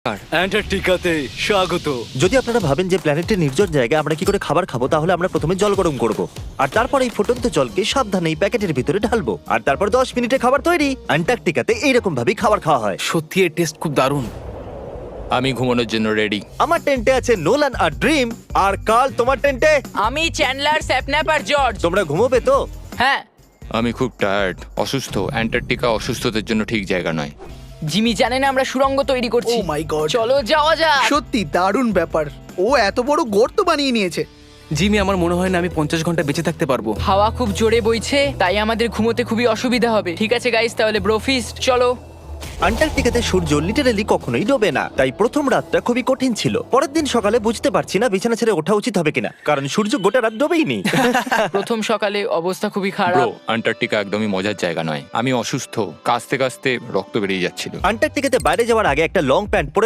অ্যান্টার্কটিকাতে স্বাগত। যদি আপনারা ভাবেন যে প্ল্যানেটের নির্জন জায়গায় আমরা কি করে খাবার খাবো, তাহলে আমরা প্রথমে জল গরম করব আর তারপর এই ফুটন্ত জলকে সাবধানে এই প্যাকেটের ভিতরে ঢালবো আর তারপর 10 মিনিটে খাবার তৈরি। অ্যান্টার্কটিকাতে এইরকম ভাবেই খাবার খাওয়া হয়। সত্যি এর টেস্ট খুব দারুণ। আমি ঘুমানোর জন্য রেডি। আমার টেন্টে আছে নোলান আর ড্রিম। আর কাল, তোমার টেন্টে আমি চ্যান্ডলার, স্যাপন্যাপ আর জর্জ। তোমরা ঘুমোবে তো? হ্যাঁ। আমি খুব টায়ার্ড, অসুস্থ। অ্যান্টার্কটিকা অসুস্থদের জন্য ঠিক জায়গা নয়। জিমি জানে না আমরা সুড়ঙ্গ তৈরি করছি। Oh my God! চলো যাওয়া যাক। সত্যি দারুণ ব্যাপার। ও এত বড় গর্ত বানিয়ে নিয়েছে। জিমি, আমার মনে হয় না আমি 50 ঘন্টা বেঁচে থাকতে পারবো। হাওয়া খুব জোরে বইছে, তাই আমাদের ঘুমোতে খুবই অসুবিধা হবে। ঠিক আছে গাইস, তাহলে ব্রোফিস্ট চলো। অ্যান্টার্কটিকাতে সূর্য লিটারালি কখনোই ডোবে না, তাই প্রথম রাতটা খুবই কঠিন ছিল। পরের দিন সকালে বুঝতে পারছি না বিছানা ছেড়ে ওঠা উচিত হবে কিনা, কারণ সূর্য গোটা রাত ডোবেইনি। প্রথম সকালে অবস্থা খুবই ব্রো, খারাপ। অ্যান্টার্কটিকা একদমই মজার জায়গা নয়। আমি অসুস্থ, কাশতে কাশতে রক্ত বেরিয়ে যাচ্ছিল। অ্যান্টার্কটিকাতে বাইরে যাওয়ার আগে একটা লং প্যান্ট পরে